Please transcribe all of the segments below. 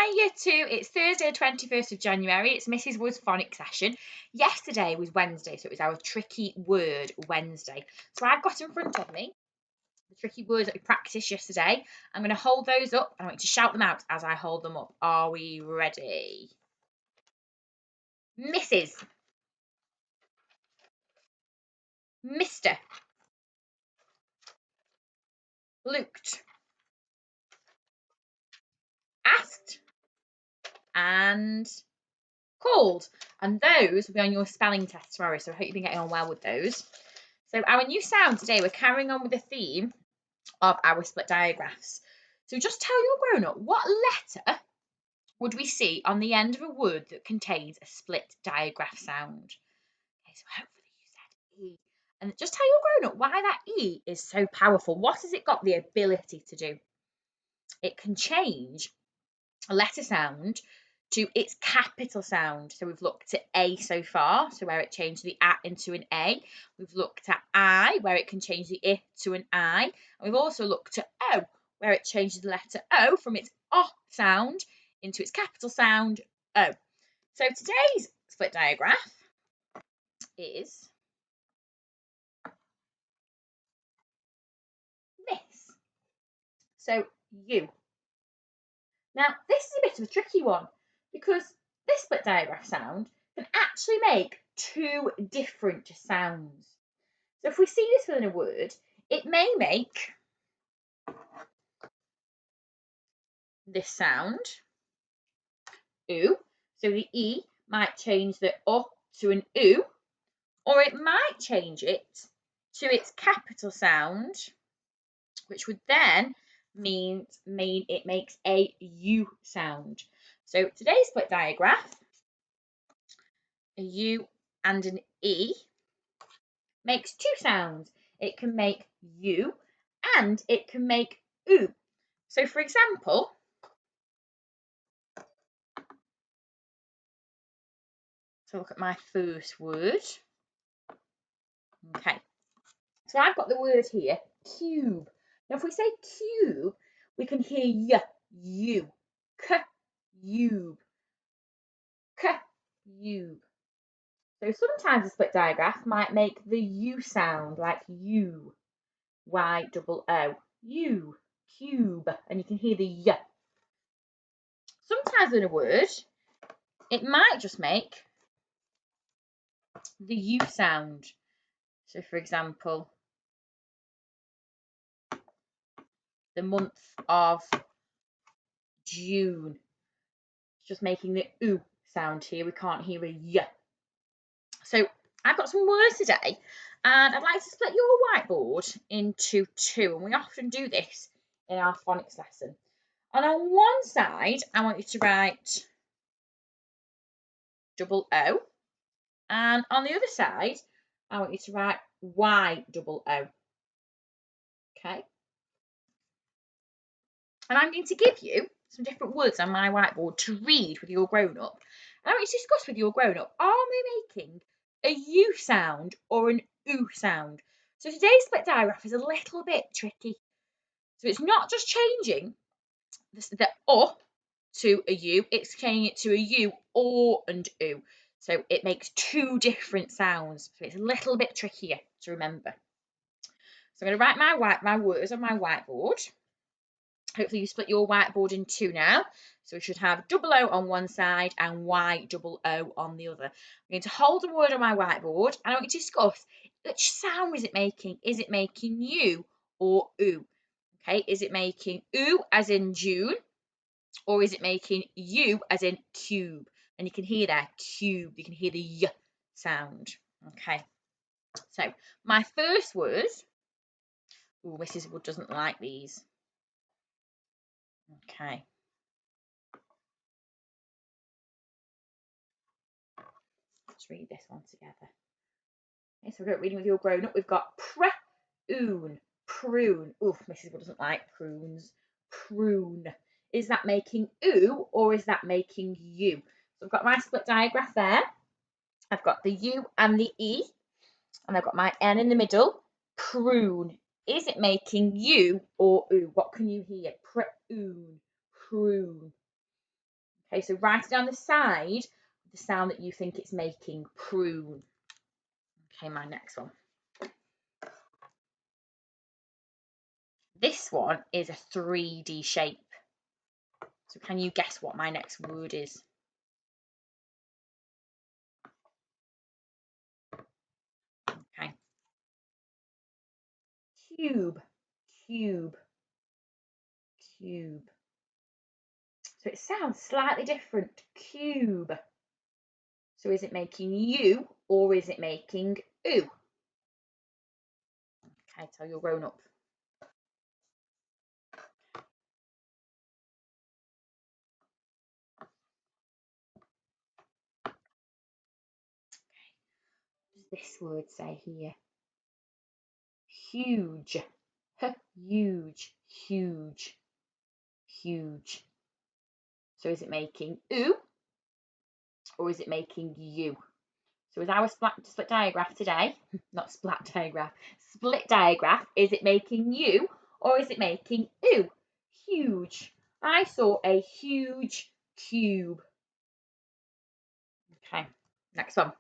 Hi Year 2, it's Thursday 21st of January, it's Mrs Wood's phonics session. Yesterday was Wednesday, so it was our tricky word Wednesday. So I've got in front of me the tricky words that we practiced yesterday. I'm going to hold those up and I want you to shout them out as I hold them up. Are we ready? Mrs. Mr. Looked. Asked. And called. And those will be on your spelling test tomorrow, so I hope you've been getting on well with those. So our new sound today, we're carrying on with the theme of our split diagraphs. So just tell your grown-up, what letter would we see on the end of a word that contains a split digraph sound? Okay, so hopefully you said E. And just tell your grown-up why that E is so powerful. What has it got the ability to do? It can change a letter sound to its capital sound. So we've looked at A so far, so where it changed the A into an A. We've looked at I, where it can change the I to an I. And we've also looked at O, where it changes the letter O from its O sound into its capital sound, O. So today's split digraph is this. So U. Now, this is a bit of a tricky one because this split digraph sound can actually make two different sounds. So if we see this within a word, it may make this sound, oo. So the E might change the O to an oo, or it might change it to its capital sound, which would then mean it makes a U sound. So today's split digraph, a U and an E, makes two sounds. It can make U and it can make oo. So for example, so look at my first word. Okay, so I've got the word here, cube. Now if we say cube, we can hear y, u, cube, cube. So sometimes a split digraph might make the U sound like U, Y-double-O, U, cube, and you can hear the Y. Sometimes in a word, it might just make the U sound. So for example, the month of June. It's just making the oo sound here. We can't hear a Y. So I've got some words today and I'd like to split your whiteboard into two, and we often do this in our phonics lesson. And on one side, I want you to write double O, and on the other side, I want you to write Y-double-O. Okay? And I'm going to give you some different words on my whiteboard to read with your grown-up. And I want you to discuss with your grown-up, are we making a U sound or an oo sound? So today's split digraph is a little bit tricky. So it's not just changing the O to a U, it's changing it to a U or and oo. So it makes two different sounds. So it's a little bit trickier to remember. So I'm going to write my words on my whiteboard. Hopefully you split your whiteboard in two now. So we should have double O on one side and Y-double-O on the other. I'm going to hold the word on my whiteboard and I want you to discuss which sound is it making? Is it making U or oo? Okay, is it making oo as in June, or is it making U as in cube? And you can hear that cube, you can hear the Y sound. Okay, so my first word, Mrs. Wood doesn't like these. Okay. Let's read this one together. Okay, so we're reading with your grown up. We've got prune, prune. Oof, Mrs. Wood doesn't like prunes. Prune. Is that making oo or is that making U? So I've got my split digraph there. I've got the U and the E, and I've got my N in the middle. Prune. Is it making U or oo? What can you hear? Prune, prune. Okay, so write it down the side of the sound that you think it's making. Prune. Okay, my next one. This one is a 3D shape. So can you guess what my next word is? Okay. Cube, cube, cube. So it sounds slightly different. Cube. So is it making you or is it making ooh? Okay, tell you're grown up. What does this word say here? Huge. Huge, huge, huge. So is it making ooh or is it making you? So is our split diagraph today, not splat diagraph, split diagraph, is it making you or is it making ooh? Huge. I saw a huge cube. Okay, next one.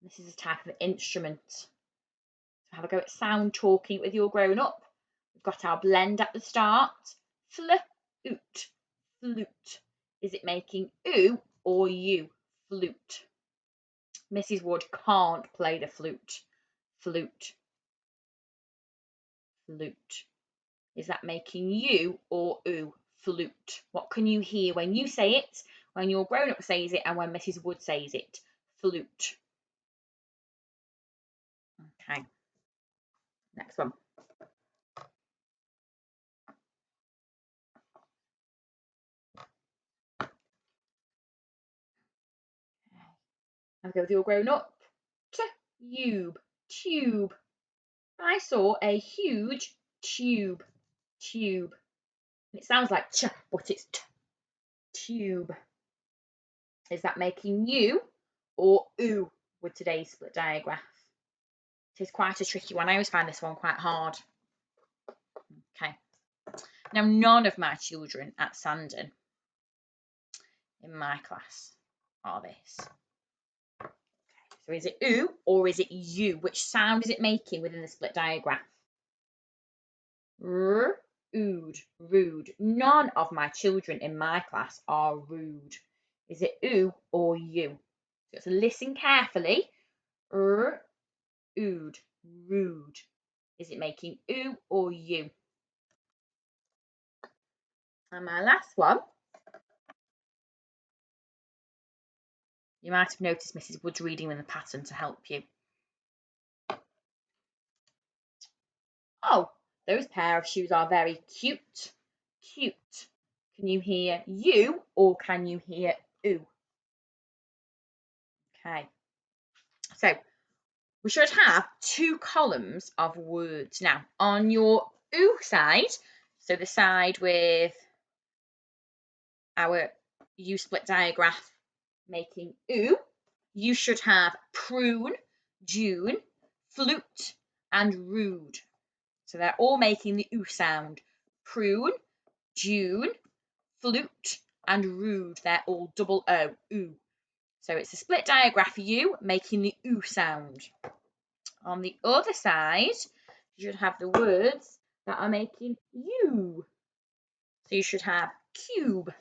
This is a type of instrument. So have a go at sound talking with your grown up. We've got our blend at the start. Flute, flute. Is it making ooh or you? Flute. Mrs. Wood can't play the flute. Flute, flute. Is that making you or ooh? Flute. What can you hear when you say it, when your grown up says it, and when Mrs. Wood says it? Flute. Okay, next one. I'll go with your grown up. Tube, tube. I saw a huge tube, tube. It sounds like ch, but it's t. Tube. Is that making you or ooh with today's split diagraph? It is quite a tricky one. I always find this one quite hard. Okay. Now, none of my children at Sandon in my class are this. Okay. So is it ooh or is it you? Which sound is it making within the split diagraph? R, ood, rude. None of my children in my class are rude. Is it ooh or you? So listen carefully. R, ood, rude. Is it making ooh or you? And my last one. You might have noticed Mrs. Wood's reading with the pattern to help you. Oh, those pair of shoes are very cute. Cute. Can you hear you or can you hear ooh? Okay. So we should have two columns of words. Now, on your ooh side, so the side with our U split diagraph making ooh, you should have prune, June, flute, and rude. So they're all making the ooh sound. Prune, June, flute, and rude. They're all double O, ooh. So it's a split diagraph U making the ooh sound. On the other side, you should have the words that are making you. So you should have cube,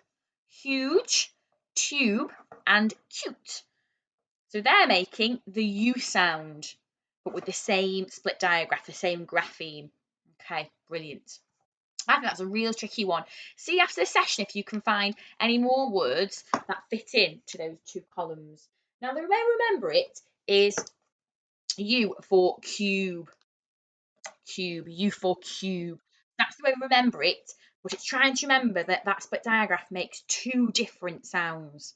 huge, tube, and cute. So they're making the U sound, but with the same split diagraph, the same grapheme. Okay, brilliant. I think that's a real tricky one. See after the session if you can find any more words that fit into those two columns. Now the way to remember it is U for cube. Cube, U for cube. That's the way we remember it, but it's trying to remember that that split diagraph makes two different sounds.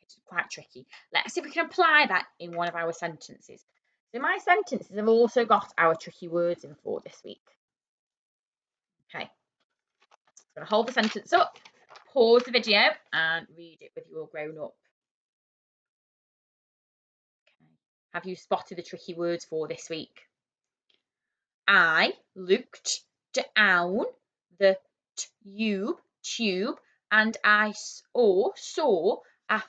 It's quite tricky. Let's see if we can apply that in one of our sentences. So my sentences have also got our tricky words in for this week. Okay, I'm going to hold the sentence up, pause the video and read it with your grown up. Okay. have you spotted the tricky words for this week? I looked down the tube and I saw a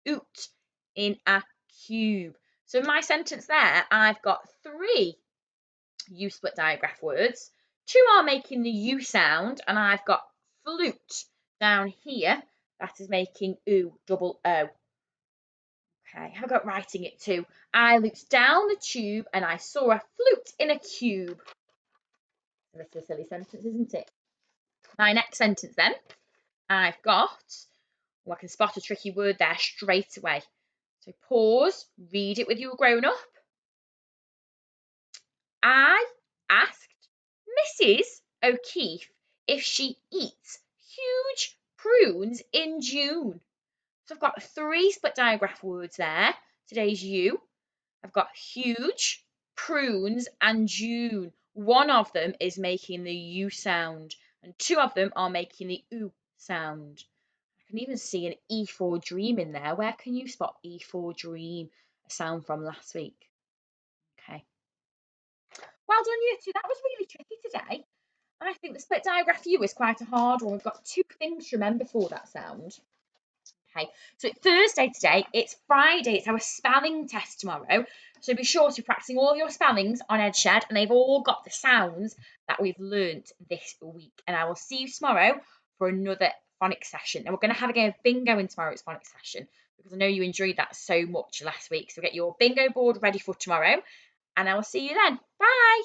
flute in a cube. So in my sentence there, I've got 3 U split digraph words. 2 are making the U sound, and I've got flute down here. That is making oo, double O. Okay, I've got writing it too. I looked down the tube and I saw a flute in a cube. That's a silly sentence, isn't it? My next sentence then, I've got, I can spot a tricky word there straight away. So pause, read it with your grown up. I asked Mrs. O'Keefe if she eats huge prunes in June. So I've got 3 split digraph words there. Today's you. I've got huge, prunes, and June. One of them is making the U sound, and 2 of them are making the oo sound. I can even see an E for dream in there. Where can you spot E for dream, a sound from last week? Okay. Well done, you two. That was really tricky today. I think the split digraph U is quite a hard one. We've got 2 things to remember for that sound. Okay, so it's Thursday today, it's Friday, it's our spelling test tomorrow. So be sure to be practicing all of your spellings on EdShed, and they've all got the sounds that we've learnt this week. And I will see you tomorrow for another phonics session. And we're going to have a game of bingo in tomorrow's phonics session, because I know you enjoyed that so much last week. So get your bingo board ready for tomorrow, and I will see you then. Bye.